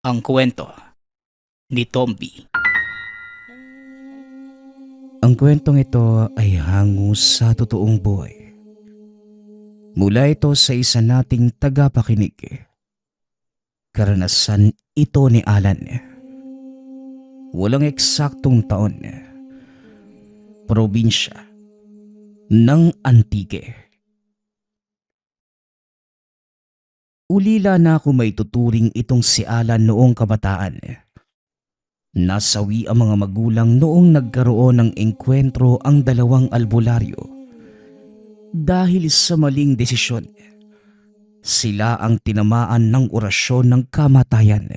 Ang kwento ni Tomby. Ang kwentong ito ay hango sa totoong buhay. Mula ito sa isa nating tagapakinig. Karanasan ito ni Alan. Walang eksaktong taon. Probinsya ng Antique. Ulila na ako may tuturing itong si Alan noong kabataan. Nasawi ang mga magulang noong nagkaroon ng engkwentro ang dalawang albularyo. Dahil sa maling desisyon, sila ang tinamaan ng orasyon ng kamatayan.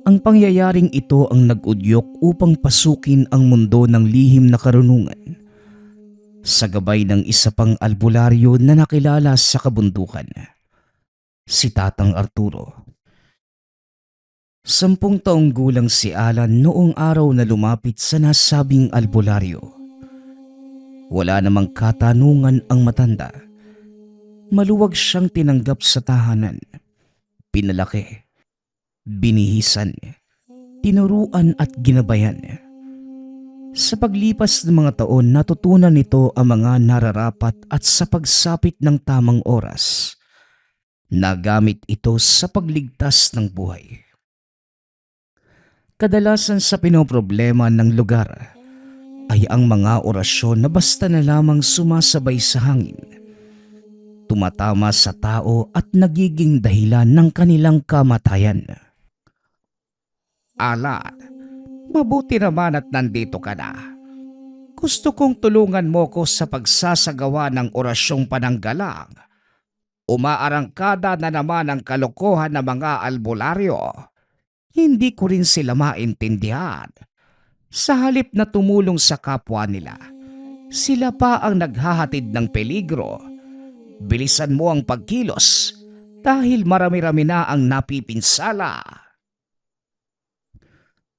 Ang pangyayaring ito ang nag-udyok upang pasukin ang mundo ng lihim na karunungan sa gabay ng isa pang albularyo na nakilala sa kabundukan, si Tatang Arturo. 10 taong gulang si Alan noong araw na lumapit sa nasabing albularyo. Wala namang katanungan ang matanda. Maluwag siyang tinanggap sa tahanan. Pinalaki, binihisan, tinuruan at ginabayan. Sa paglipas ng mga taon, natutunan nito ang mga nararapat at sa pagsapit ng tamang oras, nagamit ito sa pagligtas ng buhay. Kadalasan sa pinoproblema ng lugar ay ang mga orasyon na basta na lamang sumasabay sa hangin, tumatama sa tao at nagiging dahilan ng kanilang kamatayan. Alan, mabuti naman at nandito ka na. Gusto kong tulungan mo ko sa pagsasagawa ng orasyong pananggalang. Umaarangkada na naman ang kalokohan ng mga albularyo. Hindi ko rin sila maintindihan. Sa halip na tumulong sa kapwa nila, sila pa ang naghahatid ng peligro. Bilisan mo ang pagkilos dahil marami-rami na ang napipinsala.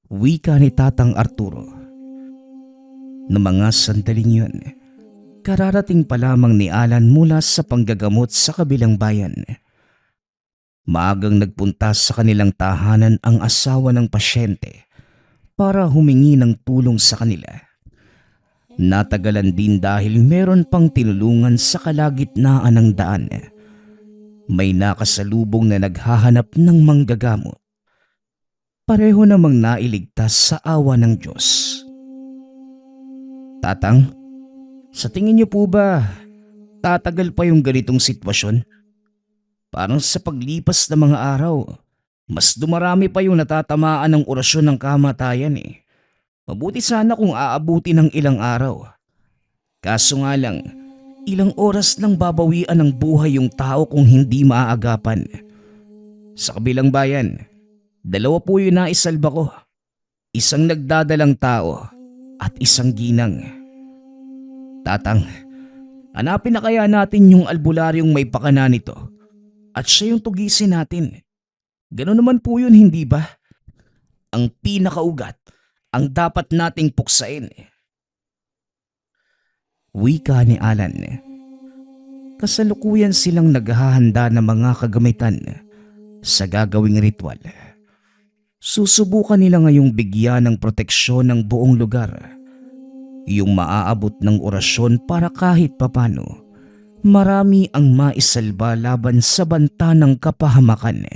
Wika ni Tatang Arturo. Noong mga sandaling yun, kararating pa lamang ni Alan mula sa panggagamot sa kabilang bayan. Maagang nagpunta sa kanilang tahanan ang asawa ng pasyente para humingi ng tulong sa kanila. Natagalan din dahil meron pang tinulungan sa kalagitnaan ng daan. May nakasalubong na naghahanap ng manggagamot. Pareho namang nailigtas sa awa ng Diyos. Tatang, sa tingin niyo po ba tatagal pa yung ganitong sitwasyon? Parang sa paglipas ng mga araw, mas dumarami pa yung natatamaan ng orasyon ng kamatayan eh. Mabuti sana kung aabuti ng ilang araw. Kaso nga lang, ilang oras lang babawian ng buhay yung tao kung hindi maaagapan. Sa kabilang bayan, 2 po yung naisalba ko. Isang nagdadalang tao at isang ginang. Tatang, hanapin na kaya natin yung albularyong may pakana nito at siya yung tugisin natin. Gano'n naman po yun, hindi ba? Ang pinakaugat ang dapat nating puksain. Wika ni Alan. Kasalukuyan silang naghahanda ng mga kagamitan sa gagawing ritual. Susubukan nila ngayong bigyan ng proteksyon ng buong lugar, yung maaabot ng orasyon para kahit papano marami ang maisalba laban sa banta ng kapahamakan.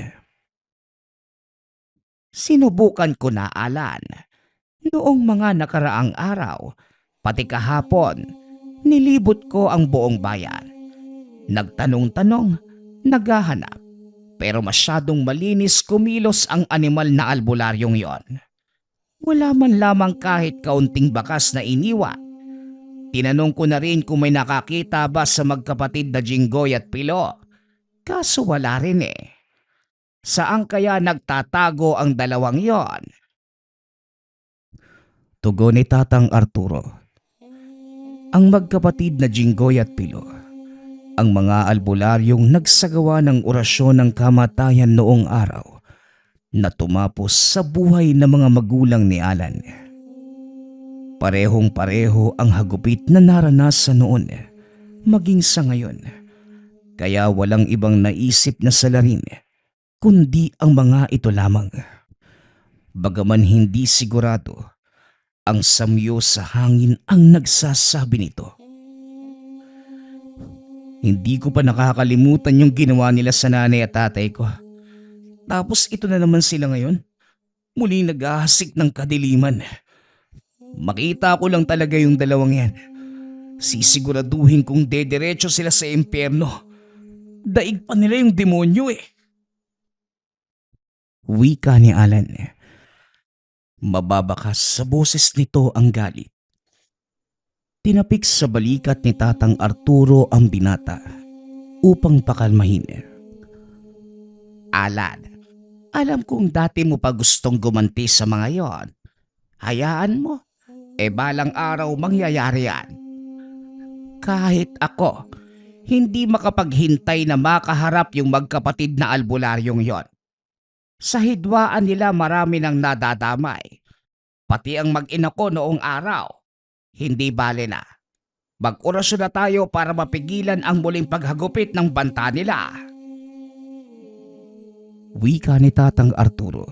Sinubukan ko na, Alan. Noong mga nakaraang araw, pati kahapon, nilibot ko ang buong bayan. Nagtanong-tanong, naghahanap, pero masyadong malinis kumilos ang animal na albularyong yon. Wala man lamang kahit kaunting bakas na iniwan. Tinanong ko na rin kung may nakakita ba sa magkapatid na Jinggoy at Pilo. Kaso wala rin eh. Saan kaya nagtatago ang dalawang yon? Tugon ni Tatang Arturo. Ang magkapatid na Jinggoy at Pilo, ang mga albularyong nagsagawa ng orasyon ng kamatayan noong araw na tumapos sa buhay ng mga magulang ni Alan. Parehong-pareho ang hagupit na naranasan noon maging sa ngayon. Kaya walang ibang naisip na salarin kundi ang mga ito lamang. Bagaman hindi sigurado, ang samyo sa hangin ang nagsasabi nito. Hindi ko pa nakakalimutan yung ginawa nila sa nanay at tatay ko. Tapos ito na naman sila ngayon. Muling naghahasik ng kadiliman. Makita ko lang talaga yung dalawang yan. Sisiguraduhin kong dediretso sila sa impyerno. Daig pa nila yung demonyo eh. Wika ni Alan. Mababakas sa boses nito ang galit. Tinapik sa balikat ni Tatang Arturo ang binata upang pakalmahin. Alan, alam kong dati mo pa gustong gumanti sa mga yon. Hayaan mo, balang araw mangyayari yan. Kahit ako, hindi makapaghintay na makaharap yung magkapatid na albularyong yon. Sa hidwaan nila marami nang nadadamay. Pati ang mag-ina ko noong araw. Hindi bale na. Mag-orasyon na tayo para mapigilan ang muling paghagupit ng banta nila. Wika ni Tatang Arturo.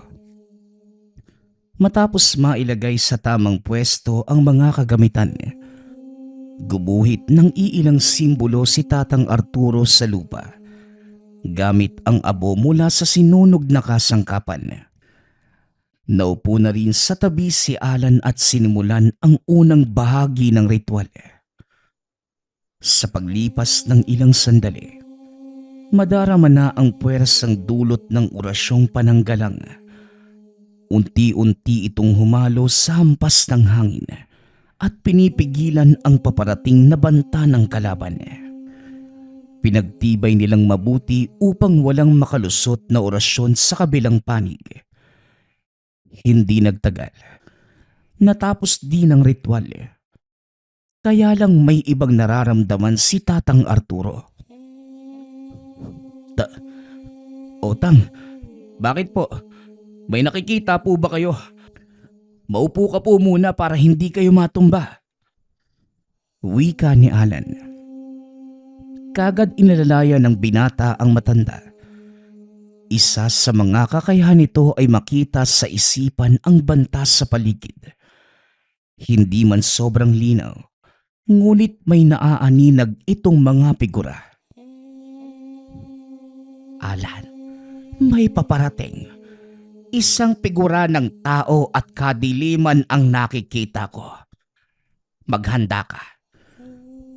Matapos mailagay sa tamang pwesto ang mga kagamitan, gubuhit ng iilang simbolo si Tatang Arturo sa lupa. Gamit ang abo mula sa sinunog na kasangkapan. Naupo na rin sa tabi si Alan at sinimulan ang unang bahagi ng ritual. Sa paglipas ng ilang sandali, madarama na ang puwersang dulot ng orasyong pananggalang. Unti-unti itong humalo sa hampas ng hangin at pinipigilan ang paparating na banta ng kalaban. Pinagtibay nilang mabuti upang walang makalusot na orasyon sa kabilang panig. Hindi nagtagal. Natapos din ang ritual. Kaya lang may ibang nararamdaman si Tatang Arturo. Otang, bakit po? May nakikita po ba kayo? Maupo ka po muna para hindi kayo matumba. Wika ni Alan. Kagad inalalaya ng binata ang matanda. Isa sa mga kakayahan nito ay makita sa isipan ang banta sa paligid. Hindi man sobrang linaw, ngunit may naaaninag itong mga figura. Alan, may paparating. Isang figura ng tao at kadiliman ang nakikita ko. Maghanda ka.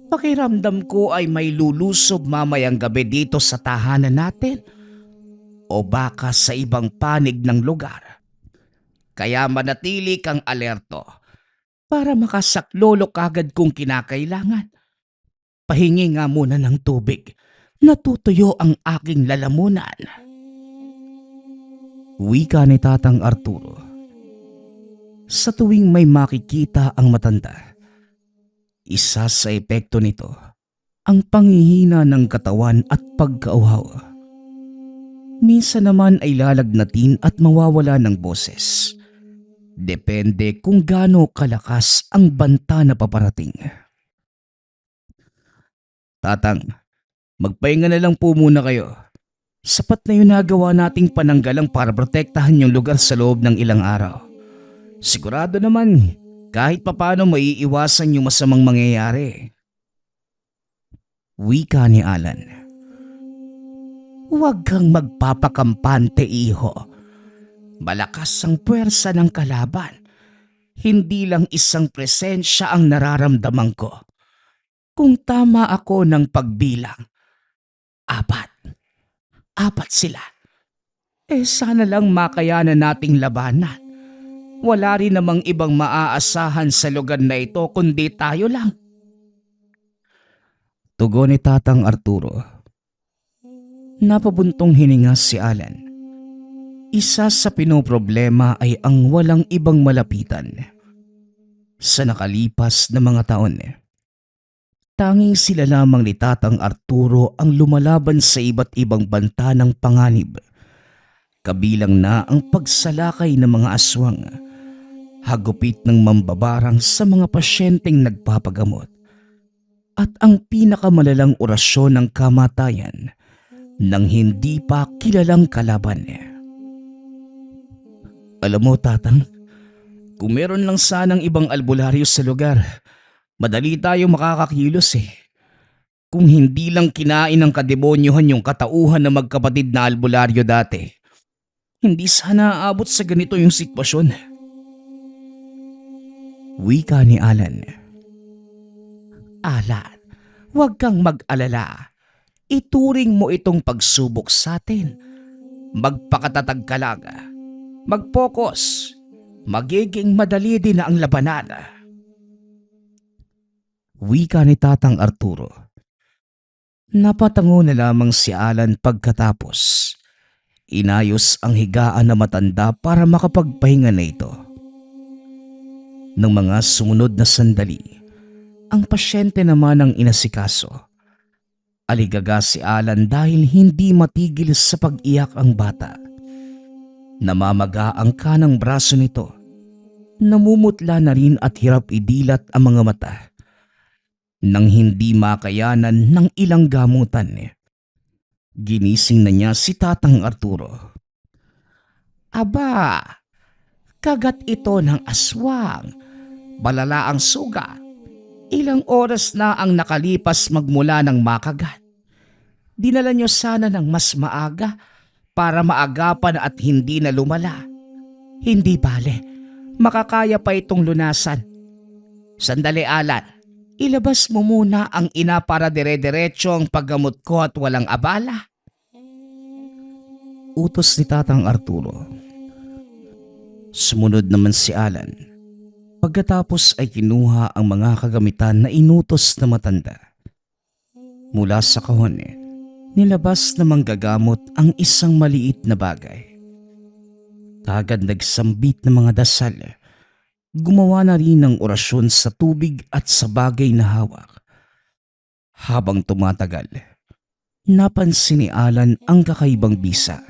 Pakiramdam ko ay may lulusob mamayang gabi dito sa tahanan natin o baka sa ibang panig ng lugar. Kaya manatili kang alerto para makasaklolo kagad kung kinakailangan. Pahingi nga muna ng tubig. Natutuyo ang aking lalamunan. Wika ni Tatang Arturo. Sa tuwing may makikita ang matanda, isa sa epekto nito ang panghihina ng katawan at pagkauhaw. Minsan naman ay lalagnatin at mawawala ng boses. Depende kung gaano kalakas ang banta na paparating. Tatang, magpahinga na lang po muna kayo. Sapat na yun nagawa nating pananggalang para protektahan yung lugar sa loob ng ilang araw. Sigurado naman, kahit papano maiiwasan yung masamang mangyayari. Wika ni Alan. Huwag kang magpapakampante, iho. Malakas ang puwersa ng kalaban. Hindi lang isang presensya ang nararamdaman ko. Kung tama ako ng pagbilang, apat sila. Sana lang makayanan nating labanan. Wala rin namang ibang maaasahan sa lugar na ito kundi tayo lang. Tugon ni Tatang Arturo. Napabuntong hininga si Alan. Isa sa pinoproblema ay ang walang ibang malapitan. Sa nakalipas na mga taon, tanging sila lamang ni Tatang Arturo ang lumalaban sa iba't ibang banta ng panganib. Kabilang na ang pagsalakay ng mga aswang, hagupit ng mambabarang sa mga pasyenteng nagpapagamot, at ang pinakamalalang orasyon ng kamatayan ng hindi pa kilalang kalaban. Alam mo, Tatang, kung meron lang sanang ibang albularyo sa lugar, madali tayo makakakilos eh. Kung hindi lang kinain ng kademonyohan yung katauhan na magkapatid na albularyo dati, hindi sana aabot sa ganito yung sitwasyon. Wika ni Alan. Alan, huwag kang mag-alala. Ituring mo itong pagsubok sa atin. Magpakatatag ka lang. Mag-focus. Magiging madali din na ang labanan. Wika ni Tatang Arturo. Napatango na lamang si Alan pagkatapos. Inayos ang higaan na matanda para makapagpahinga na ito. Nang mga sumunod na sandali, ang pasyente naman ang inasikaso. Aligaga si Alan dahil hindi matigil sa pag-iyak ang bata. Namamaga ang kanang braso nito. Namumutla na rin at hirap idilat ang mga mata. Nang hindi makayanan ng ilang gamutan, ginising na niya si Tatang Arturo. Aba, kagat ito ng aswang. Balala ang suga. Ilang oras na ang nakalipas magmula ng makagat. Dinala niyo sana ng mas maaga para maagapan at hindi na lumala. Hindi bale, makakaya pa itong lunasan. Sandali, Alan. Ilabas mo muna ang ina para dire-diretso ang paggamot ko at walang abala. Utos ni Tatang Arturo. Sumunod naman si Alan. Pagkatapos ay kinuha ang mga kagamitan na inutos na matanda. Mula sa kahon, nilabas na manggagamot ang isang maliit na bagay. Kagad nagsambit ng mga dasal. Gumawa na rin ng orasyon sa tubig at sa bagay na hawak. Habang tumatagal, napansin ni Alan ang kakaibang bisa.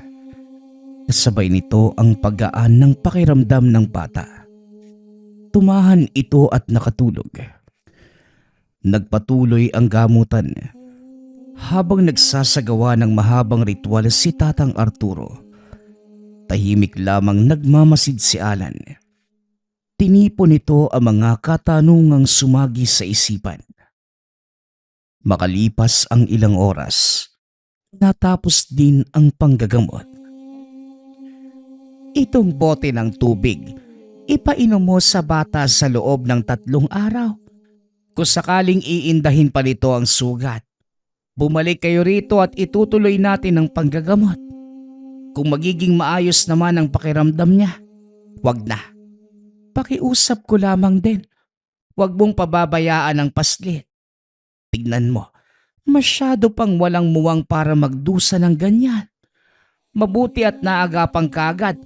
Kasabay nito ang paggaan ng pakiramdam ng bata. Tumahan ito at nakatulog. Nagpatuloy ang gamutan. Habang nagsasagawa ng mahabang ritual si Tatang Arturo, tahimik lamang nagmamasid si Alan. Tinipon nito ang mga katanungang sumagi sa isipan. Makalipas ang ilang oras, natapos din ang panggagamot. Itong bote ng tubig, ipainom mo sa bata sa loob ng 3 araw. Kung sakaling iindahin pa nito ang sugat, bumalik kayo rito at itutuloy natin ang panggagamot. Kung magiging maayos naman ang pakiramdam niya, wag na. Pakiusap ko lamang din. Huwag mong pababayaan ang paslit. Tignan mo, masyado pang walang muwang para magdusa ng ganyan. Mabuti at naagapang kaagad.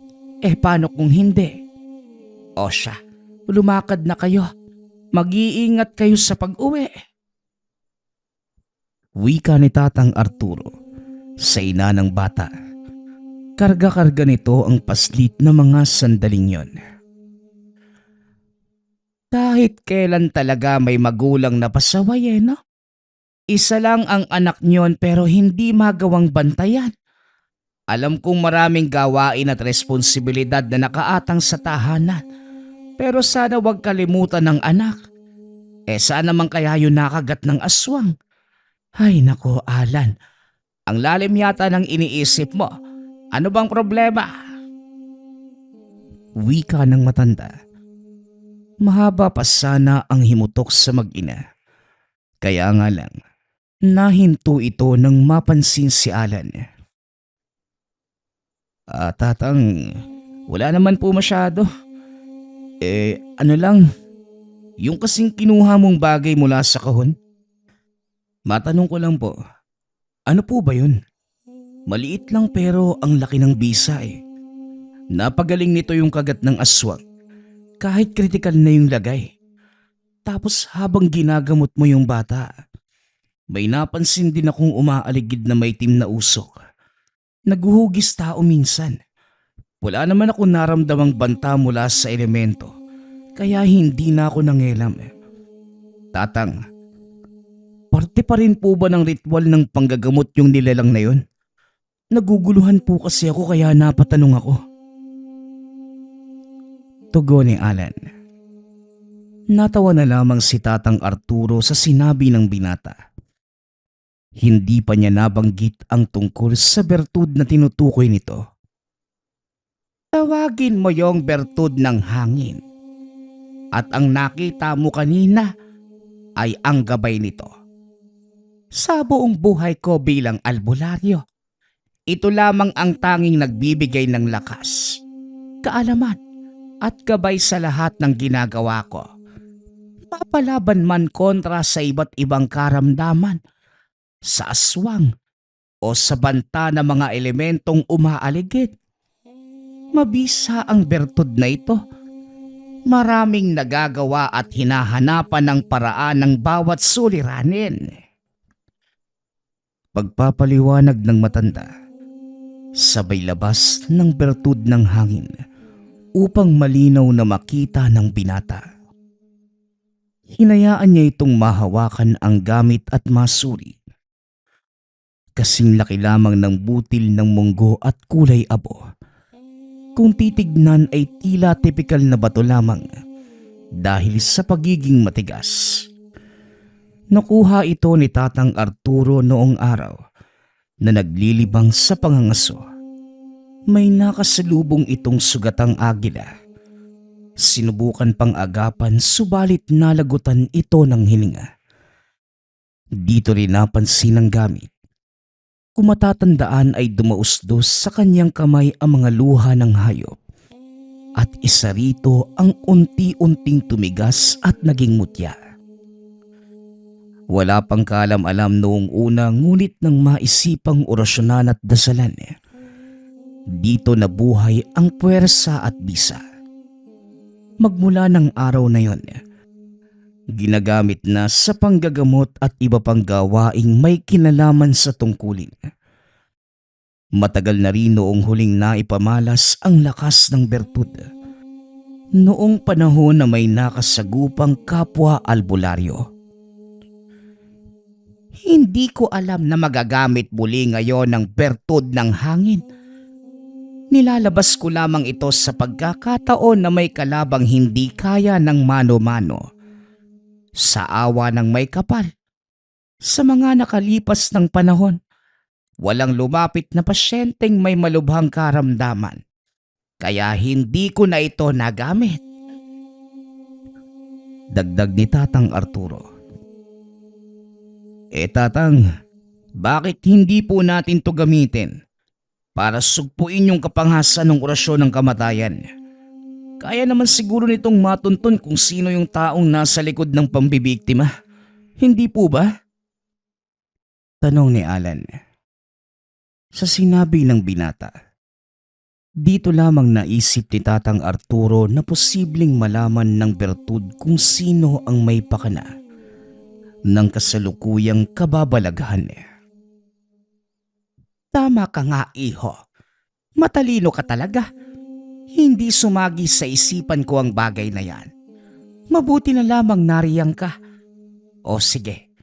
Paano kung hindi? O siya, lumakad na kayo. Mag-iingat kayo sa pag-uwi. Wika ni Tatang Arturo sa ina ng bata. Karga-karga nito ang paslit na mga sandaling yon. Kahit kailan talaga may magulang na pasaway no? Isa lang ang anak niyon pero hindi magawang bantayan. Alam kong maraming gawain at responsibilidad na nakaatang sa tahanan. Pero sana wag kalimutan ng anak. Saan naman kaya yun nakagat ng aswang? Ay nako, Alan. Ang lalim yata ng iniisip mo. Ano bang problema? Wika ng matanda. Mahaba pa sana ang himutok sa mag-ina. Kaya nga lang, nahinto ito nang mapansin si Alan. Tatang, wala naman po masyado. Ano lang, yung kasing kinuha mong bagay mula sa kahon. Matanong ko lang po, ano po ba yun? Maliit lang pero ang laki ng bisa eh. Napagaling nito yung kagat ng aswang. Kahit kritikal na yung lagay. Tapos habang ginagamot mo yung bata, may napansin din akong umaaligid na may itim na usok. Naguhugis tao minsan. Wala naman ako naramdamang banta mula sa elemento, kaya hindi na ako nangelam. Tatang, parte pa rin po ba ng ritual ng panggagamot yung nilalang na yun? Naguguluhan po kasi ako kaya napatanong ako. Tugon ni Alan. Natawa na lamang si Tatang Arturo sa sinabi ng binata. Hindi pa niya nabanggit ang tungkol sa bertud na tinutukoy nito. Tawagin mo yung bertud ng hangin. At ang nakita mo kanina ay ang gabay nito. Sa buong buhay ko bilang albularyo, ito lamang ang tanging nagbibigay ng lakas, kaalaman at gabay sa lahat ng ginagawa ko. Mapalaban man kontra sa iba't ibang karamdaman, sa aswang o sa banta ng mga elementong umaaligid. Mabisa ang bertud na ito. Maraming nagagawa at hinahanapan ng paraan ng bawat suliranin. Pagpapaliwanag ng matanda, sabay labas ng bertud ng hangin upang malinaw na makita ng binata. Hinayaan niya itong mahawakan ang gamit at masuri. Kasing laki lamang ng butil ng munggo at kulay abo. Kung titignan ay tila tipikal na bato lamang dahil sa pagiging matigas. Nakuha ito ni Tatang Arturo noong araw na naglilibang sa pangangaso. May nakasalubong itong sugatang agila. Sinubukan pang agapan subalit nalagutan ito ng hininga. Dito rin napansin ang gamit. Kung matatandaan ay dumausdos sa kanyang kamay ang mga luha ng hayop. At isa rito ang unti-unting tumigas at naging mutya. Wala pang kaalam-alam noong una ngunit nang maisipang orasyonan at dasalan. Dito nabuhay ang puwersa at bisa. Magmula ng araw na yon, ginagamit na sa panggagamot at iba pang gawaing may kinalaman sa tungkulin. Matagal na rin noong huling naipamalas ang lakas ng bertud. Noong panahon na may nakasagupang kapwa albularyo. Hindi ko alam na magagamit muli ngayon ng bertud ng hangin. Nilalabas ko lamang ito sa pagkakataon na may kalabang hindi kaya ng mano-mano. Sa awa ng may kapal. Sa mga nakalipas ng panahon, walang lumapit na pasyenteng may malubhang karamdaman. Kaya hindi ko na ito nagamit. Dagdag ni Tatang Arturo. Tatang, bakit hindi po natin to gamitin para sugpuin yung kapangasan ng orasyon ng kamatayan? Kaya naman siguro nitong matuntun kung sino yung taong nasa likod ng pambibiktima. Hindi po ba? Tanong ni Alan. Sa sinabi ng binata, dito lamang naisip ni Tatang Arturo na posibleng malaman ng bertud kung sino ang may pakana ng kasalukuyang kababalaghan. Tama ka nga, iho. Matalino ka talaga. Hindi sumagi sa isipan ko ang bagay na yan. Mabuti na lamang nariyang ka. O sige,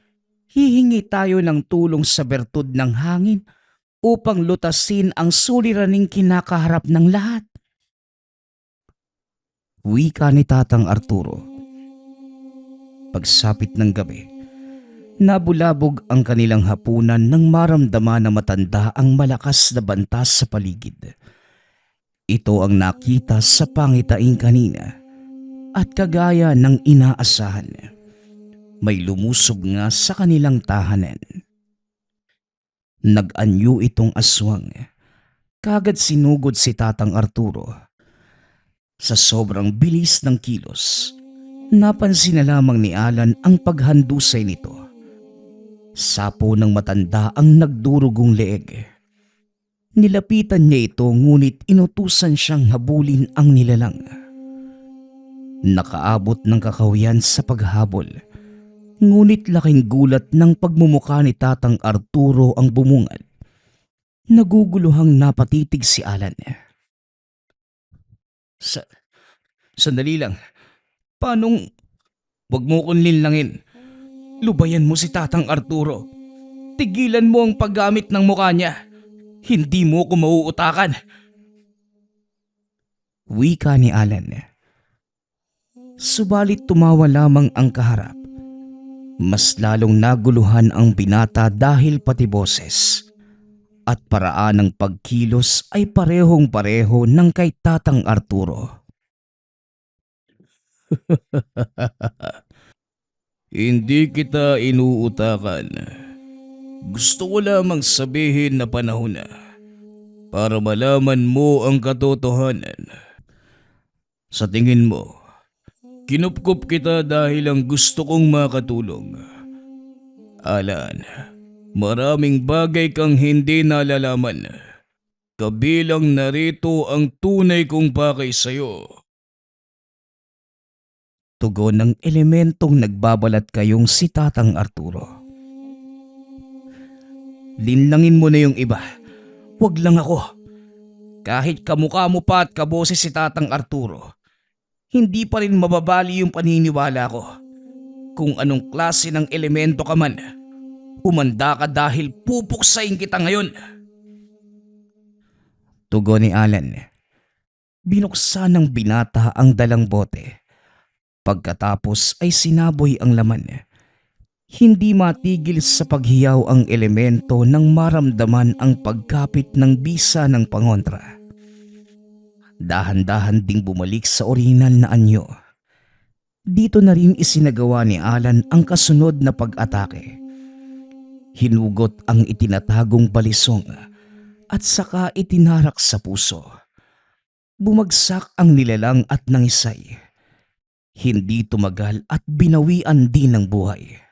hihingi tayo ng tulong sa bertud ng hangin upang lutasin ang suliraning kinakaharap ng lahat. Wika ni Tatang Arturo. Pagsapit ng gabi, nabulabog ang kanilang hapunan nang maramdaman na matanda ang malakas na banta sa paligid. Ito ang nakita sa pangitain kanina at kagaya ng inaasahan, may lumusob nga sa kanilang tahanan. Nag-anyo itong aswang. Kagad sinugod si Tatang Arturo. Sa sobrang bilis ng kilos, napansin na lamang ni Alan ang paghandusay nito. Sapo ng matanda ang nagdurugong leeg. Nilapitan niya ito ngunit inutusan siyang habulin ang nilalang. Nakaabot ng kakahuyan sa paghabol. Ngunit laking gulat ng pagmumukha ni Tatang Arturo ang bumungad. Naguguluhang napatitig si Alan. Sandali lang. Paanong... Wag mo kong linlangin. Lubayan mo si Tatang Arturo. Tigilan mo ang paggamit ng mukha niya. Hindi mo ko mauutakan. Wika ni Alan. Subalit tumawa lamang ang kaharap. Mas lalong naguluhan ang binata dahil pati boses at paraan ng pagkilos ay parehong-pareho ng kay Tatang Arturo. Hindi kita inuutakan. Gusto ko lamang sabihin na panahon na para malaman mo ang katotohanan. Sa tingin mo, kinupkup kita dahil ang gusto kong makatulong. Alan, maraming bagay kang hindi nalalaman. Kabilang narito ang tunay kong pakay sa'yo. Tugon ng elementong nagbabalat kayong si Tatang Arturo. Linlangin mo na yung iba. Huwag lang ako. Kahit kamukha mo pa at kaboses si Tatang Arturo, hindi pa rin mababali yung paniniwala ko. Kung anong klase ng elemento ka man, humanda ka dahil pupuksain kita ngayon. Tugon ni Alan. Binuksan ng binata ang dalang bote. Pagkatapos ay sinaboy ang laman. Hindi matigil sa paghiyaw ang elemento nang maramdaman ang pagkapit ng bisa ng pangontra. Dahan-dahan ding bumalik sa orihinal na anyo. Dito na rin isinagawa ni Alan ang kasunod na pag-atake. Hinugot ang itinatagong balisong at saka itinarak sa puso. Bumagsak ang nilalang at nangisay. Hindi tumagal at binawian din ng buhay.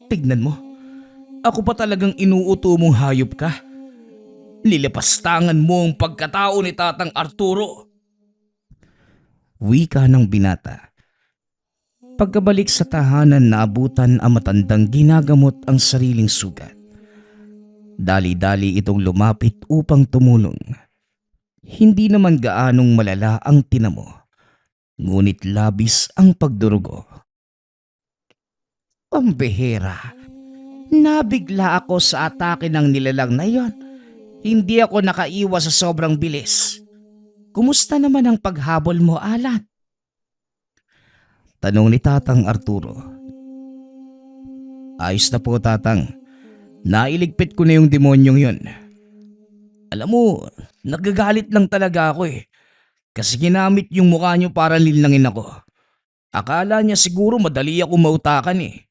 Tignan mo, ako pa talagang inuuto mong hayop ka. Lilipastangan mo ang pagkatao ni Tatang Arturo. Wika ng binata. Pagkabalik sa tahanan, naabutan ang matandang ginagamot ang sariling sugat. Dali-dali itong lumapit upang tumulong. Hindi naman gaanong malala ang tinamo, ngunit labis ang pagdurugo. Pambihira, nabigla ako sa atake ng nilalang na yon. Hindi ako nakaiwas sa sobrang bilis. Kumusta naman ang paghabol mo, Alan? Tanong ni Tatang Arturo. Ayos na po, Tatang. Nailigpit ko na yung demonyong yon. Alam mo, nagagalit lang talaga ako eh. Kasi ginamit yung mukha niyo para linlangin ako. Akala niya siguro madali ako mautakan eh.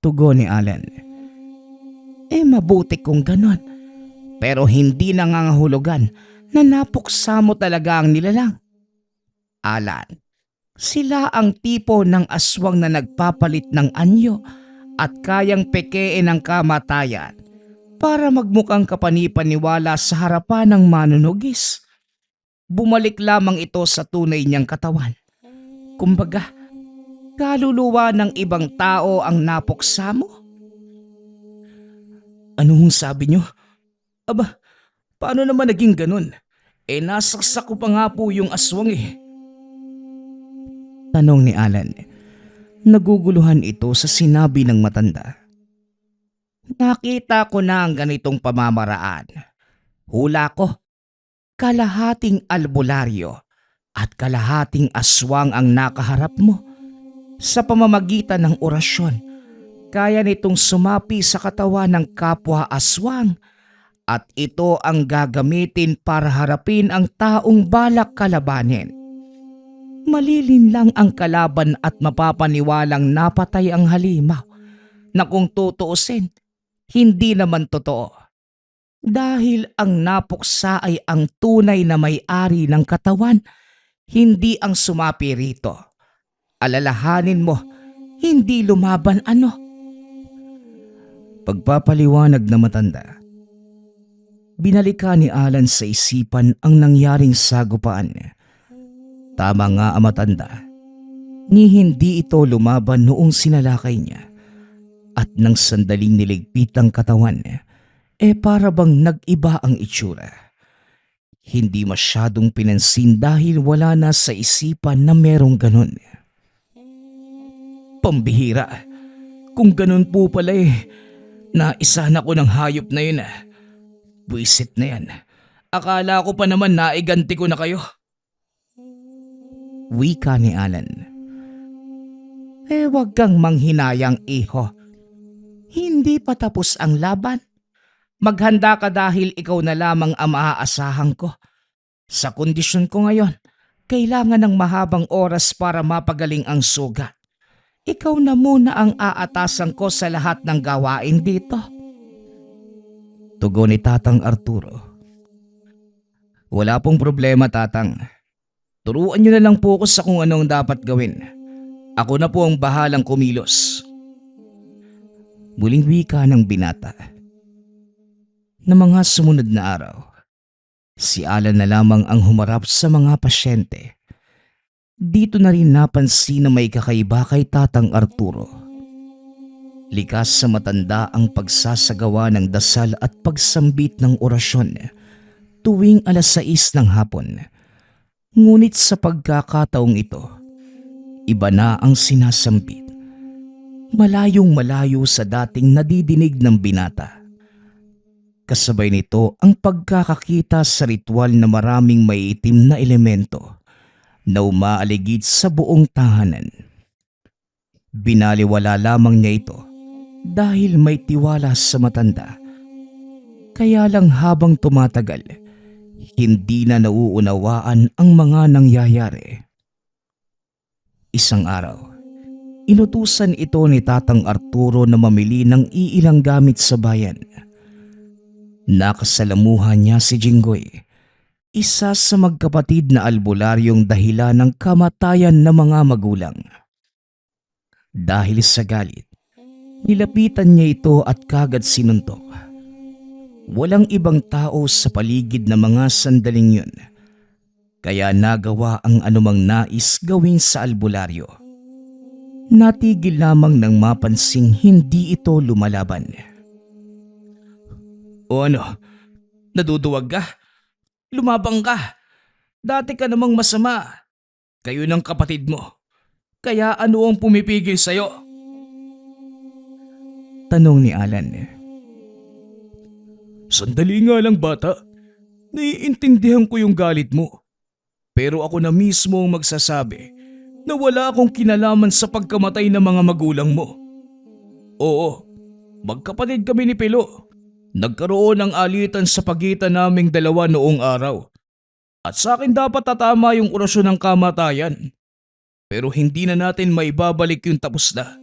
Tugon ni Alan. Mabuti kung ganon. Pero hindi nangangahulugan na napuksa mo talaga ang nilalang. Alan, sila ang tipo ng aswang na nagpapalit ng anyo at kayang pekein ang kamatayan para magmukhang kapanipaniwala sa harapan ng manunugis. Bumalik lamang ito sa tunay niyang katawan. Kumbaga, kaluluwa ng ibang tao ang napuksa mo? Anong sabi niyo? Aba, paano naman naging ganun? Nasaksak ko pa nga po yung aswang eh. Tanong ni Alan. Naguguluhan ito sa sinabi ng matanda. Nakita ko na ang ganitong pamamaraan. Hula ko, kalahating albularyo at kalahating aswang ang nakaharap mo. Sa pamamagitan ng orasyon, kaya nitong sumapi sa katawan ng kapwa aswang at ito ang gagamitin para harapin ang taong balak kalabanin. Malilin lang ang kalaban at mapapaniwalang napatay ang halimaw na kung tutuusin, hindi naman totoo. Dahil ang napuksa ay ang tunay na may-ari ng katawan, hindi ang sumapi rito. Alalahanin mo, hindi lumaban ano. Pagpapaliwanag na matanda. Binalikan ni Alan sa isipan ang nangyaring sagupaan. Tama nga ang matanda. Ni hindi ito lumaban noong sinalakay niya. At nang sandaling niligpit ang katawan, para bang nag-iba ang itsura. Hindi masyadong pinansin dahil wala na sa isipan na merong ganon. Pambihira. Kung ganon po pala Naisahan ako ng hayop na yun ah. Buisit na yan. Akala ko pa naman naiganti ko na kayo. Wika ni Alan. Wag kang manghinayang, iho. Hindi pa tapos ang laban. Maghanda ka dahil ikaw na lamang ang maaasahan ko. Sa kondisyon ko ngayon, kailangan ng mahabang oras para mapagaling ang sugat. Ikaw na muna ang aatasan ko sa lahat ng gawain dito. Tugon ni Tatang Arturo. Wala pong problema, Tatang. Turuan niyo na lang po ako sa kung anong dapat gawin. Ako na po ang bahalang kumilos. Muling wika ng binata. Na mga sumunod na araw, si Alan na lamang ang humarap sa mga pasyente. Dito na rin napansin na may kakaiba kay Tatang Arturo. Likas sa matanda ang pagsasagawa ng dasal at pagsambit ng orasyon tuwing 6:00 ng hapon. Ngunit sa pagkakataong ito, iba na ang sinasambit. Malayong malayo sa dating nadidinig ng binata. Kasabay nito ang pagkakakita sa ritual na maraming maiitim na elemento na umaaligid sa buong tahanan. Binaliwala lamang niya ito dahil may tiwala sa matanda. Kaya lang habang tumatagal, hindi na nauunawaan ang mga nangyayari. Isang araw, inutusan ito ni Tatang Arturo na mamili ng iilang gamit sa bayan. Nakasalamuhan niya si Jinggoy, isa sa magkapatid na albularyong dahilan ng kamatayan ng mga magulang. Dahil sa galit, nilapitan niya ito at kagad sinuntok. Walang ibang tao sa paligid na mga sandaling yun, kaya nagawa ang anumang nais gawin sa albularyo. Natigil lamang nang mapansing hindi ito lumalaban. O ano, naduduwag ka? Lumabang ka. Dati ka namang masama. Kayo ng kapatid mo. Kaya ano ang pumipigil sa'yo? Tanong ni Alan. Sandali nga lang, bata. Naiintindihan ko yung galit mo. Pero ako na mismo ang magsasabi na wala akong kinalaman sa pagkamatay ng mga magulang mo. Oo, magkapatid kami ni Pilo. Nagkaroon ng alitan sa pagitan naming dalawa noong araw. At sa akin dapat tatama yung orasyon ng kamatayan. Pero hindi na natin maibabalik yung tapos na.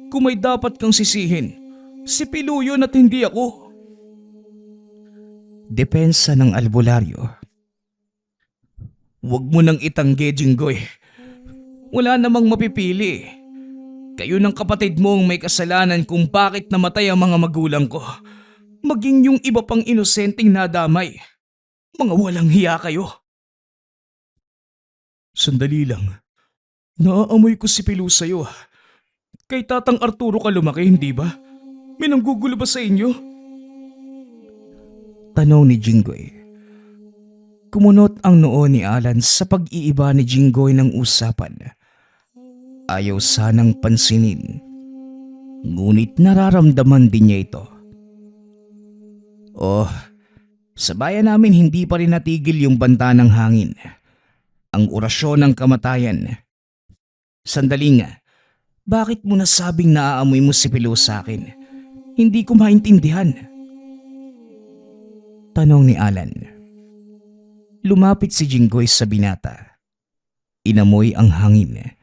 Kung may dapat kang sisihin, si Pilo yun at hindi ako. Depensa ng albularyo. Huwag mo nang itanggi, Jinggoy. Wala namang mapipili. Kayo ng kapatid mo ang may kasalanan kung bakit namatay ang mga magulang ko. Maging yung iba pang inosenteng nadamay. Mga walang hiya kayo. Sandali lang. Naaamoy ko si Pilo sa'yo. Kay Tatang Arturo ka lumaki, hindi ba? May nanggugulo ba sa inyo? Tanong ni Jinggoy. Kumunot ang noo ni Alan sa pag-iiba ni Jinggoy ng usapan. Ayaw sanang pansinin. Ngunit nararamdaman din niya ito. Oh, sa bayan namin hindi pa rin natigil yung banta ng hangin. Ang orasyon ng kamatayan. Sandali nga, bakit mo nasabing naaamoy mo si Pilo sa akin? Hindi ko maintindihan. Tanong ni Alan. Lumapit si Jinggoy sa binata. Inamoy ang hangin.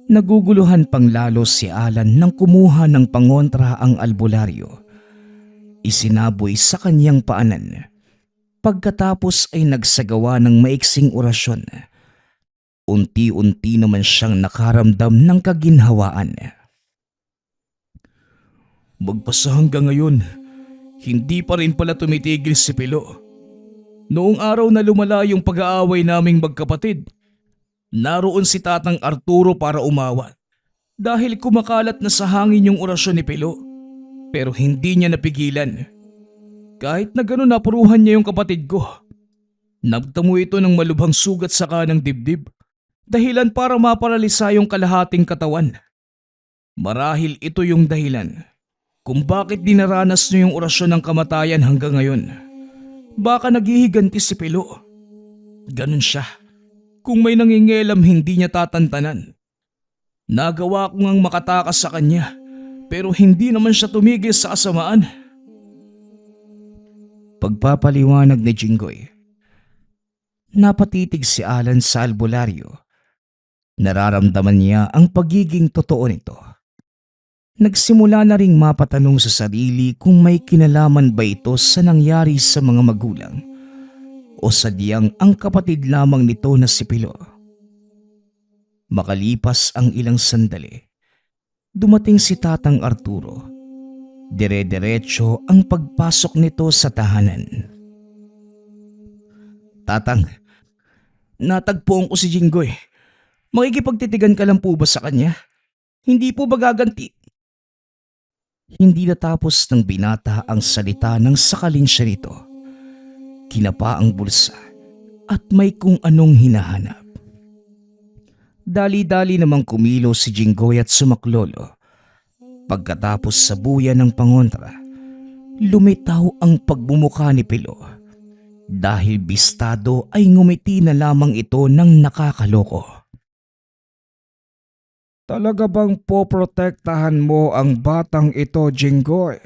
Naguguluhan pang lalo si Alan nang kumuha ng pangontra ang albularyo. Isinaboy sa kanyang paanan. Pagkatapos ay nagsagawa ng maiksing orasyon. Unti-unti naman siyang nakaramdam ng kaginhawaan. Magpasa hanggang ngayon, hindi pa rin pala tumitigil si Pilo. Noong araw na lumala yung pag-aaway naming magkapatid, naroon si Tatang Arturo para umawat dahil kumakalat na sa hangin yung orasyon ni Pilo. Pero hindi niya napigilan. Kahit na gano'n napuruhan niya yung kapatid ko. Nagtamo ito ng malubhang sugat sa kanang dibdib. Dahilan para maparalisa yung kalahating katawan. Marahil ito yung dahilan kung bakit dinaranas niyo yung orasyon ng kamatayan hanggang ngayon. Baka naghihiganti si Pilo. Ganun siya. Kung may nangingialam hindi niya tatantanan. Nagawa ko ngang makatakas sa kanya pero hindi naman siya tumigil sa kasamaan. Pagpapaliwanag ni Jinggoy. Napatitig si Alan sa albularyo. Nararamdaman niya ang pagiging totoo nito. Nagsimula na ring mapatanong sa sarili kung may kinalaman ba ito sa nangyari sa mga magulang o sadyang ang kapatid lamang nito na si Pilo. Makalipas ang ilang sandali, dumating si Tatang Arturo. Dire-diretso ang pagpasok nito sa tahanan. Tatang, natagpuan ko si Jinggoy. Makikipagtitigan ka lang po ba sa kanya? Hindi po ba gaganti? Hindi natapos ng binata ang salita nang sakalin siya nito. Kinapa ang bulsa at may kung anong hinahanap. Dali-dali namang kumilo si Jinggoy at sumaklolo. Pagkatapos sa buya ng pangontra, lumitaw ang pagmumukha ni Pilo. Dahil bistado ay ngumiti na lamang ito ng nakakaloko. Talaga bang poprotektahan mo ang batang ito, Jinggoy?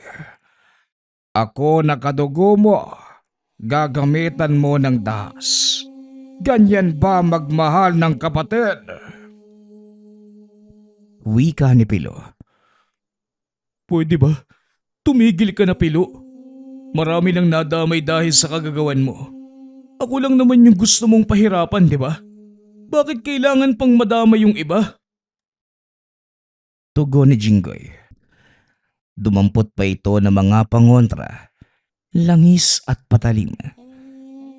Ako nakadugo mo, gagamitan mo ng dahas. Ganyan ba magmahal ng kapatid? Wika ni Pilo. Pwede ba? Tumigil ka na, Pilo. Marami nang nadamay dahil sa kagagawan mo. Ako lang naman yung gusto mong pahirapan, di ba? Bakit kailangan pang madamay yung iba? Tugon ni Jinggoy. Dumampot pa ito ng mga pangontra, langis at patalim.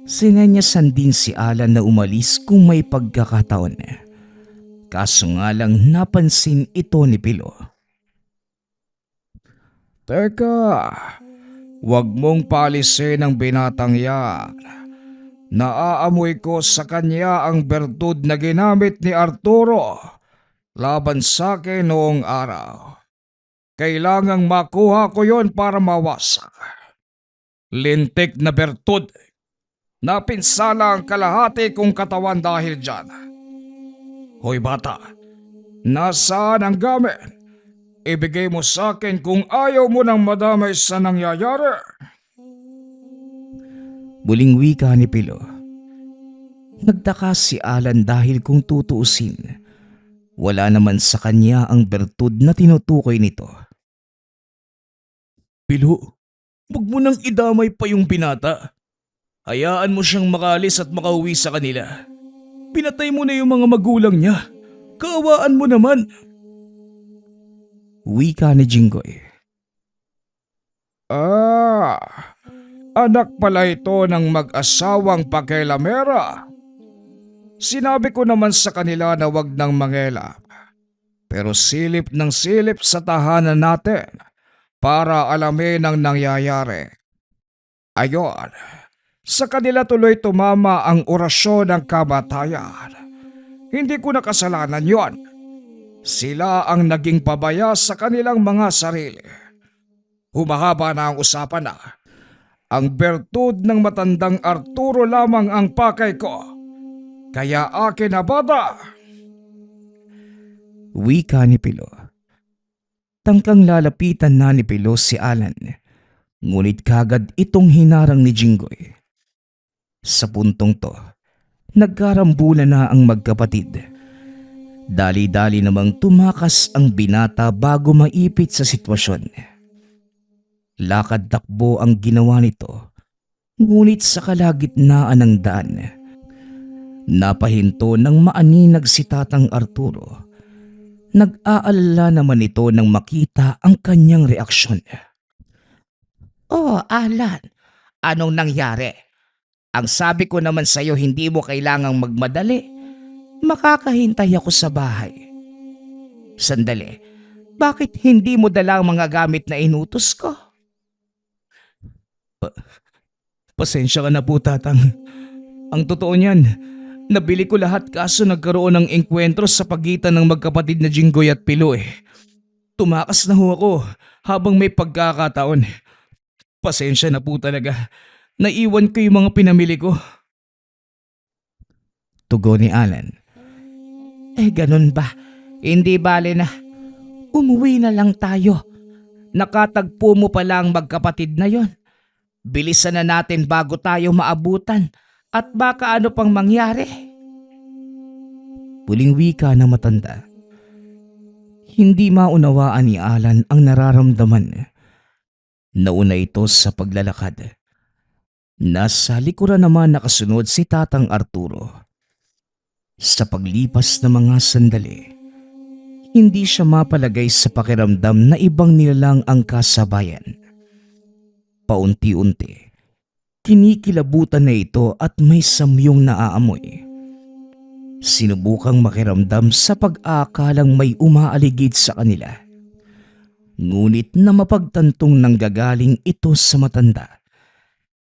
Sinenyasan din si Alan na umalis kung may pagkakataon. Kaso nga lang napansin ito ni Pilo. Teka, wag mong paalisin ang binatang yan. Naaamoy ko sa kanya ang bertud na ginamit ni Arturo laban sa akin noong araw. Kailangang makuha ko yon para mawasak. Lintik na bertud. Napinsala ang kalahati kong katawan dahil dyan. Hoy bata, nasaan ang gamit? Ibigay mo sa akin kung ayaw mo nang madamay sa nangyayari. Muling wika ni Pilo. Nagtaka si Alan dahil kung tutuusin, wala naman sa kanya ang bertud na tinutukoy nito. Pilo, wag mo nang idamay pa yung binata. Hayaan mo siyang makalis at makauwi sa kanila. Pinatay mo na yung mga magulang niya. Kaawaan mo naman. Wika ni Jinggoy. Anak pala ito ng mag-asawang pakialamera. Sinabi ko naman sa kanila na wag nang mangelap. Pero silip ng silip sa tahanan natin para alamin ang nangyayari. Ayon, sa kanila tuloy tumama ang orasyon ng kamatayan. Hindi ko nakasalanan yon. Sila ang naging pabaya sa kanilang mga sarili. Humahaba na ang usapan na. Ang bertud ng matandang Arturo lamang ang pakay ko. Kaya akin na bata. Wika ni Pilo. Tangkang lalapitan na ni Pilo si Alan. Ngunit kagad itong hinarang ni Jinggoy. Sa puntong to, nagkarambulan na ang magkapatid. Dali-dali namang tumakas ang binata bago maipit sa sitwasyon. Lakad takbo ang ginawa nito, ngunit sa kalagitnaan ng daan, napahinto ng maaninag si Tatang Arturo. Nag-aalala naman ito nang makita ang kanyang reaksyon. Oh, Alan, anong nangyari? Ang sabi ko naman sa'yo hindi mo kailangang magmadali. Makakahintay ako sa bahay. Sandali, bakit hindi mo dala ang mga gamit na inutos ko? Pasensya ka na po, Tatang. Ang totoo niyan, nabili ko lahat kaso nagkaroon ng engkwentro sa pagitan ng magkapatid na Jinggoy at Pilo eh. Tumakas na ho ako. habang may pagkakataon. Pasensya na po talaga. Naiwan ko yung mga pinamili ko. Tugon ni Alan. Ganun ba? Hindi bale na. Umuwi na lang tayo. Nakatagpo mo pala ang magkapatid na yon. Bilisan na natin bago tayo maabutan at baka ano pang mangyari. Muling wika ng matanda. Hindi maunawaan ni Alan ang nararamdaman. Nauna ito sa paglalakad. Nasa likuran naman nakasunod si Tatang Arturo. Sa paglipas ng mga sandali, hindi siya mapalagay sa pakiramdam na ibang nilalang ang kasabayan. Paunti-unti, kinikilabutan na ito at may samyong naaamoy. Sinubukang makiramdam sa pag-aakalang may umaaligid sa kanila. Ngunit na mapagtantong nanggagaling ito sa matanda,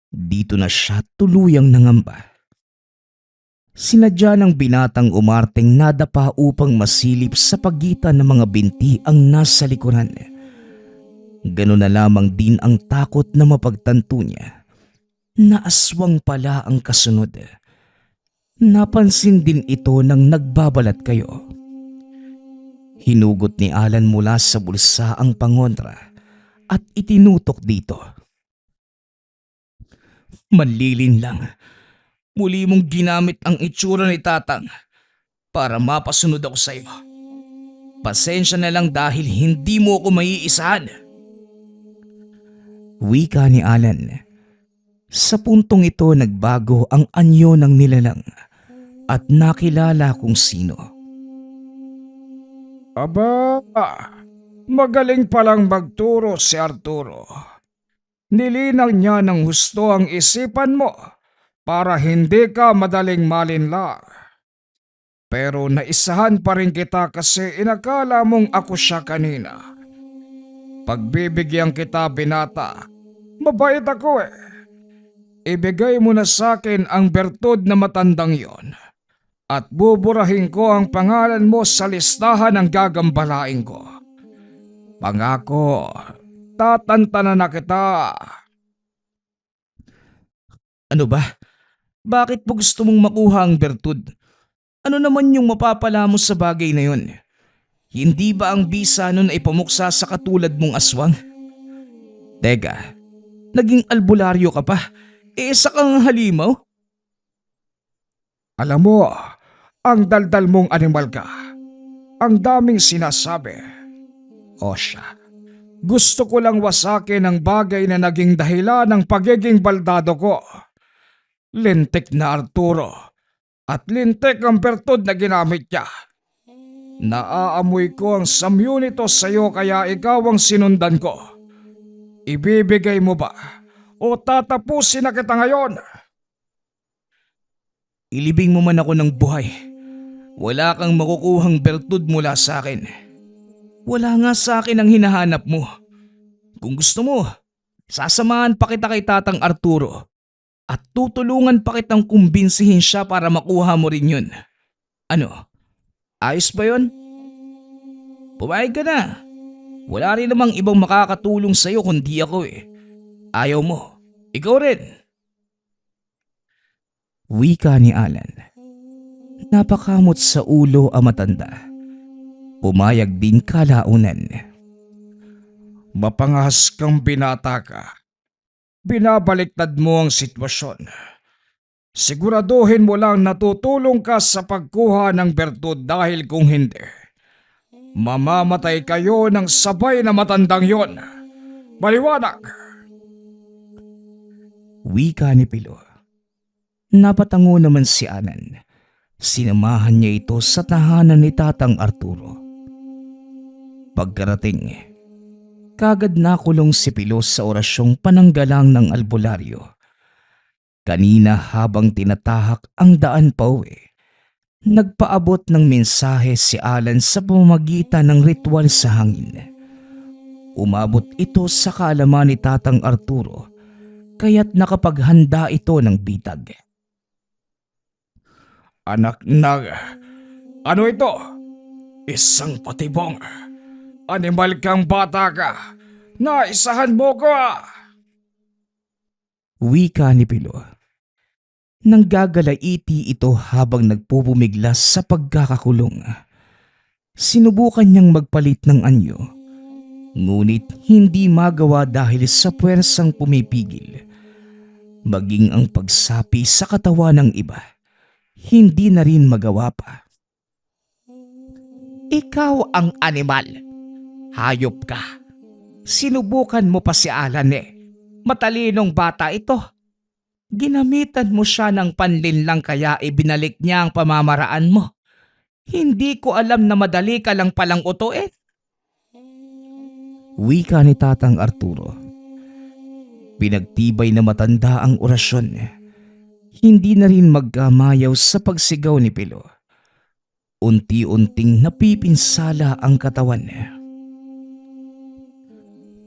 dito na siya tuluyang nangamba. Sinadya ng binatang umarteng nadapa upang masilip sa pagitan ng mga binti ang nasa likuran. Ganun na lamang din ang takot na mapagtanto niya na aswang pala ang kasunod. Napansin din ito nang nagbabalat kayo. Hinugot ni Alan mula sa bulsa ang pangontra at itinutok dito. Manlilin lang. Muli mong ginamit ang itsura ni Tatang para mapasunod ako sa iyo. Pasensya na lang dahil hindi mo ako maiisahan. Wika ni Alan. Sa puntong ito nagbago ang anyo ng nilalang at nakilala kung sino. Aba, magaling palang magturo si Arturo. Nilinang niya ng husto ang isipan mo para hindi ka madaling malinlang. Pero naisahan pa rin kita kasi inakala mong ako siya kanina. Pagbibigyan kita, binata, mabait ako eh. Ibigay mo na sa akin ang bertud na matandang yon at buburahin ko ang pangalan mo sa listahan ng gagambalain ko. Pangako, tatantanan na kita. Ano ba? Bakit mo gusto mong makuha ang bertud? Ano naman yung mapapala mo sa bagay na yon? Hindi ba ang bisa nun ay pamuksa sa katulad mong aswang? Teka, naging albularyo ka pa? Isa kang halimaw? Alam mo, ang daldal mong animal ka. Ang daming sinasabi. O siya, gusto ko lang wasakin ang bagay na naging dahilan ng pagiging baldado ko. Lintik na Arturo at lintik ang bertud na ginamit niya. Naaamoy ko ang samyo nito sa iyo kaya ikaw ang sinundan ko. Ibibigay mo ba o tatapusin na kita ngayon? Ilibing mo man ako ng buhay. Wala kang makukuhang bertud mula sa akin. Wala nga sa akin ang hinahanap mo. Kung gusto mo, sasamahan pa kita kay Tatang Arturo at tutulungan pa kitang kumbinsihin siya para makuha mo rin yun. Ano? Ayos ba yun? Pumayag ka na. Wala rin namang ibang makakatulong sa'yo kundi ako eh. Ayaw mo. Ikaw rin. Wika ni Alan. Napakamot sa ulo ang matanda. Pumayag din kalaunan. Mapangahas kang binata ka. Binabaliktad mo ang sitwasyon. Siguraduhin mo lang natutulong ka sa pagkuha ng bertud dahil kung hindi, mamamatay kayo ng sabay na matandang yon. Maliwanag! Wika ni Pilo. Napatango naman si Alan. Sinamahan niya ito sa tahanan ni Tatang Arturo. Pagkarating, kagad nakulong si Pilo sa orasyong pananggalang ng albularyo. Kanina habang tinatahak ang daan pauwi, nagpaabot ng mensahe si Alan sa pamamagitan ng ritual sa hangin. Umabot ito sa kaalaman ni Tatang Arturo kaya't nakapaghanda ito ng bitag. Anak na, ano ito? Isang patibong. Animal kang bata ka. Naisahan mo ko ah! Wika ni Pilo. Nanggagalaiti ito habang nagpupumiglas sa pagkakakulong. Sinubukan niyang magpalit ng anyo, ngunit hindi magawa dahil sa puwersang pumipigil. Maging ang pagsapi sa katawan ng iba, hindi na rin magawa pa. Ikaw ang animal. Hayop ka. Sinubukan mo pa si Alan eh. Matalinong bata ito. Ginamitan mo siya ng panlinlang kaya ibinalik niya ang pamamaraan mo. Hindi ko alam na madali ka lang palang utuin. Wika ni Tatang Arturo. Pinagtibay na matanda ang orasyon. Hindi na rin magkamayaw sa pagsigaw ni Pilo. Unti-unting napipinsala ang katawan.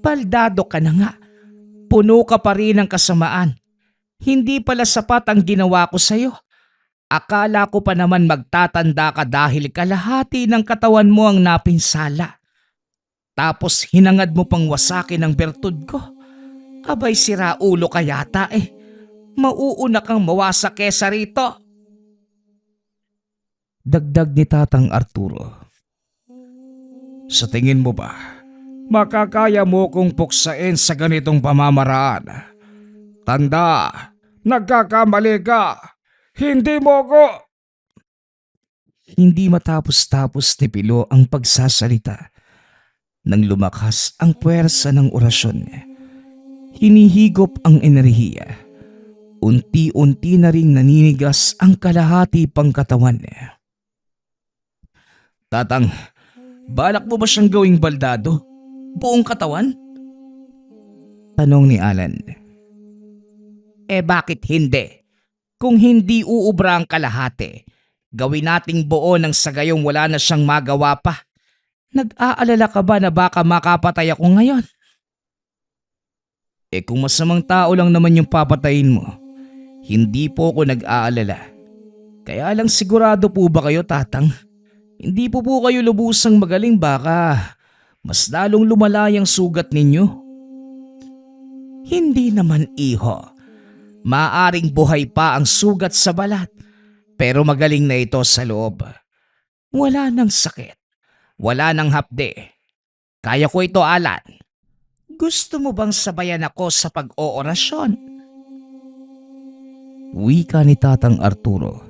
Baldado ka na nga. Puno ka pa rin ng kasamaan. Hindi pala sapat ang ginawa ko sa'yo. Akala ko pa naman magtatanda ka dahil kalahati ng katawan mo ang napinsala. Tapos hinangad mo pang wasakin ang bertud ko. Abay sira ulo ka yata eh. Mauuna kang mawasak kesa rito. Dagdag ni Tatang Arturo. Sa tingin mo ba, makakaya mo kong puksain sa ganitong pamamaraan? Tanda, nagkakamali ka. Hindi mo ko... Hindi matapos-tapos ni Pilo ang pagsasalita. Nang lumakas ang puwersa ng orasyon, hinihigop ang enerhiya. Unti-unti na ring naninigas ang kalahati pang katawan. Tatang, balak mo ba siyang gawing baldado? Buong katawan? Tanong ni Alan. Bakit hindi? Kung hindi uubra ang kalahati, gawin nating buo nang sa gayong wala na siyang magawa pa. Nag-aalala ka ba na baka makapatay ako ngayon? Kung masamang tao lang naman yung papatayin mo, hindi po ako nag-aalala. Kaya lang sigurado po ba kayo, Tatang? Hindi po kayo lubusang magaling, baka mas lalong lumalayang sugat ninyo. Hindi naman, iho. Maaring buhay pa ang sugat sa balat, pero magaling na ito sa loob. Wala nang sakit. Wala nang hapde. Kaya ko ito, Alan. Gusto mo bang sabayan ako sa pag-oorasyon? Wika ni Tatang Arturo.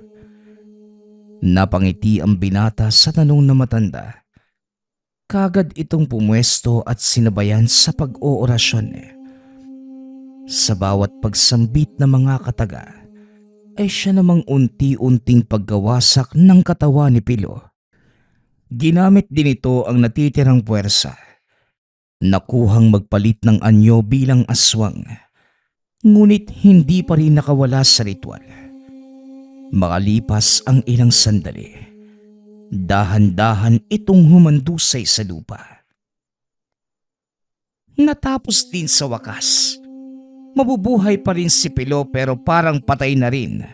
Napangiti ang binata sa tanong na matanda. Kagad itong pumwesto at sinabayan sa pag-oorasyon. Sa bawat pagsambit ng mga kataga, ay siya namang unti-unting paggawasak ng katawan ni Pilo. Ginamit din ito ang natitirang puwersa. Nakuhang magpalit ng anyo bilang aswang. Ngunit hindi pa rin nakawala sa ritual. Makalipas ang ilang sandali, dahan-dahan itong humandusay sa lupa. Natapos din sa wakas. Mabubuhay pa rin si Pilo pero parang patay na rin.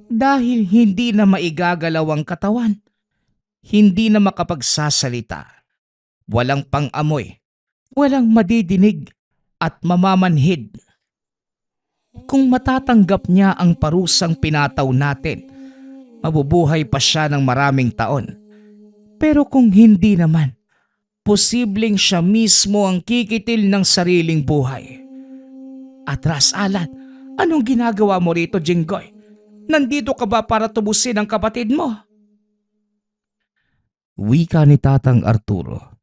Dahil hindi na maigagalaw ang katawan. Hindi na makapagsasalita. Walang pang-amoy. Walang madidinig at mamamanhid. Kung matatanggap niya ang parusang pinataw natin, mabubuhay pa siya ng maraming taon. Pero kung hindi naman, posibleng siya mismo ang kikitil ng sariling buhay. Atras, Alan, anong ginagawa mo rito, Jinggoy? Nandito ka ba para tubusin ang kapatid mo? Wika ni Tatang Arturo.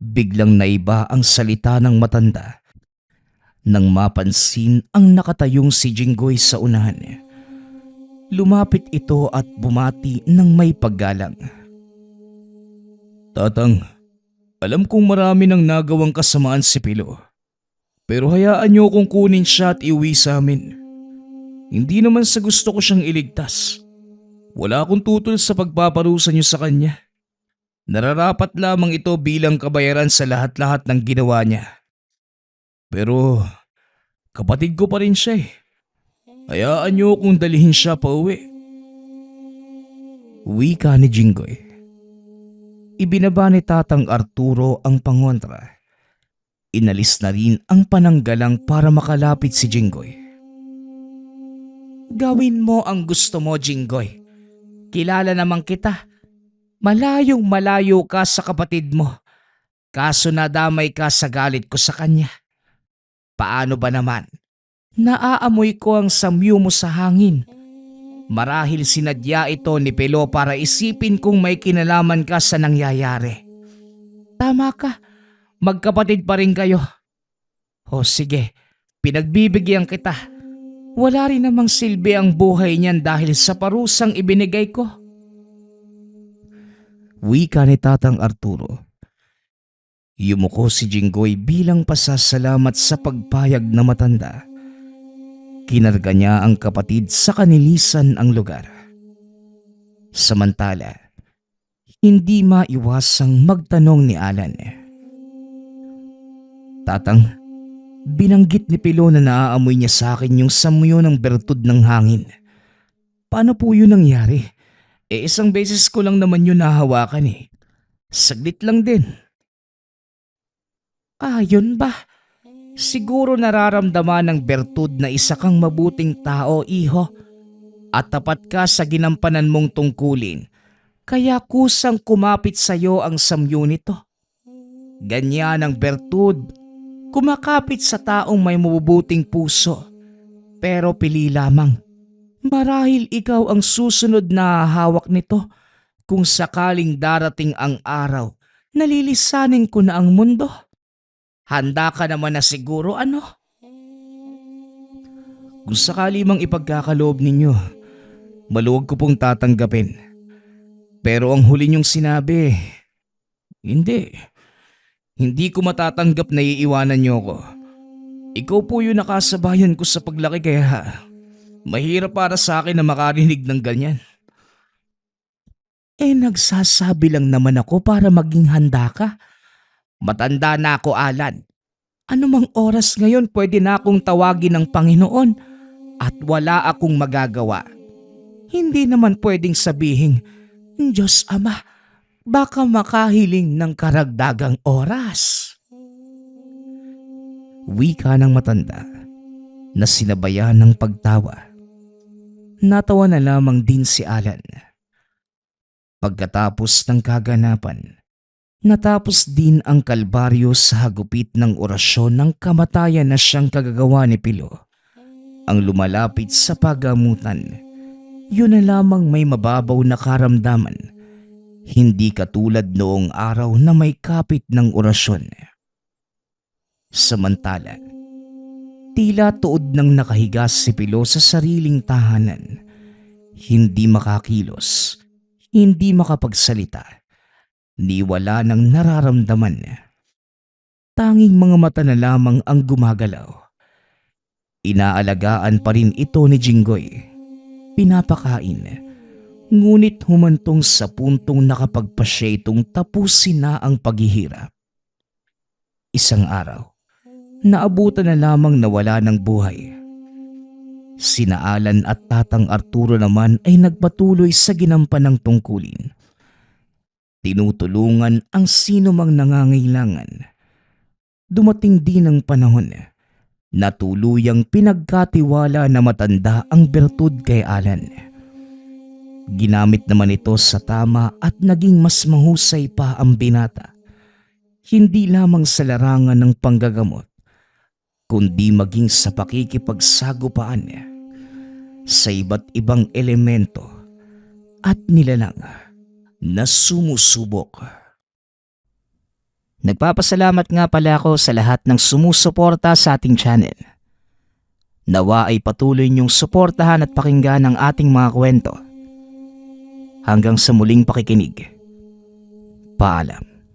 Biglang naiba ang salita ng matanda nang mapansin ang nakatayong si Jinggoy sa unahan. Lumapit ito at bumati ng may paggalang. Tatang, alam kong marami nang nagawang kasamaan si Pilo. Pero hayaan niyo kong kunin siya at iuwi sa amin. Hindi naman sa gusto ko siyang iligtas. Wala akong tutol sa pagpaparusa niyo sa kanya. Nararapat lamang ito bilang kabayaran sa lahat-lahat ng ginawa niya. Pero kapatid ko pa rin siya eh. Hayaan niyo kung dalhin siya pa uwi. Wika ni Jinggoy. Ibinaba ni Tatang Arturo ang pangontra. Inalis na rin ang pananggalang para makalapit si Jinggoy. Gawin mo ang gusto mo, Jinggoy. Kilala naman kita. Malayong malayo ka sa kapatid mo. Kaso nadamay ka sa galit ko sa kanya. Paano ba naman? Naaamoy ko ang samyo mo sa hangin. Marahil sinadya ito ni Pelo para isipin kung may kinalaman ka sa nangyayari. Tama ka. Magkapatid pa rin kayo. O sige, pinagbibigyan kita. Wala rin namang silbi ang buhay niyan dahil sa parusang ibinigay ko. Wika ni Tatang Arturo. Yumuko si Jinggoy bilang pasasalamat sa pagpayag na matanda. Kinarga niya ang kapatid sa kanilisan ang lugar. Samantala, hindi maiwasang magtanong ni Alan. Tatang, binanggit ni Pilo na naaamoy niya sa akin yung samyo ng bertud ng hangin. Paano po yun nangyari? Isang beses ko lang naman yun nahawakan eh. Saglit lang din. Yun ba? Siguro nararamdaman ng bertud na isa kang mabuting tao, iho. At tapat ka sa ginampanan mong tungkulin. Kaya kusang kumapit sa'yo ang samyo nito. Ganyan ang bertud. Kumakapit sa taong may mabubuting puso. Pero pili lamang. Marahil ikaw ang susunod na hawak nito. Kung sakaling darating ang araw, nalilisanin ko na ang mundo. Handa ka naman na siguro, ano? Kung sakali mang ipagkakaloob ninyo, maluwag ko pong tatanggapin. Pero ang huli niyong sinabi, hindi. Hindi ko matatanggap na iiwanan niyo ako. Ikaw po yung nakasabayan ko sa paglaki kaya mahirap para sa akin na makarinig ng ganyan. Nagsasabi lang naman ako para maging handa ka. Matanda na ako, Alan. Anumang oras ngayon pwede na akong tawagin ng Panginoon at wala akong magagawa. Hindi naman pwedeng sabihin, Diyos Ama, baka makahiling ng karagdagang oras. Wika ng matanda na sinabayan ng pagtawa. Natawa na lamang din si Alan. Pagkatapos ng kaganapan, natapos din ang kalbaryo sa hagupit ng orasyon ng kamatayan na siyang kagagawa ni Pilo. Ang lumalapit sa pagamutan, yun na lamang may mababaw na karamdaman. Hindi katulad noong araw na may kapit ng orasyon. Samantala, tila tuod nang nakahiga si Pilo sa sariling tahanan. Hindi makakilos, hindi makapagsalita, ni wala nang nararamdaman. Tanging mga mata na lamang ang gumagalaw. Inaalagaan pa rin ito ni Jinggoy. Pinapakain. Ngunit humantong sa puntong nakapagpasya itong tapusin na ang paghihirap. Isang araw, naabutan na lamang nawala ng buhay. Sina Alan at Tatang Arturo naman ay nagpatuloy sa ginampanang tungkulin. Tinutulungan ang sino mang nangangailangan. Dumating din ang panahon na tuluyang pinagkatiwala na matanda ang bertud kay Alan. Ginamit naman ito sa tama at naging mas mahusay pa ang binata. Hindi lamang sa larangan ng panggagamot, kundi maging sa pakikipagsagupaan niya sa iba't ibang elemento at nilalang na sumusubok. Nagpapasalamat nga pala ako sa lahat ng sumusuporta sa ating channel. Nawa ay patuloy niyong suportahan at pakinggan ang ating mga kwento. Hanggang sa muling pakikinig. Paalam.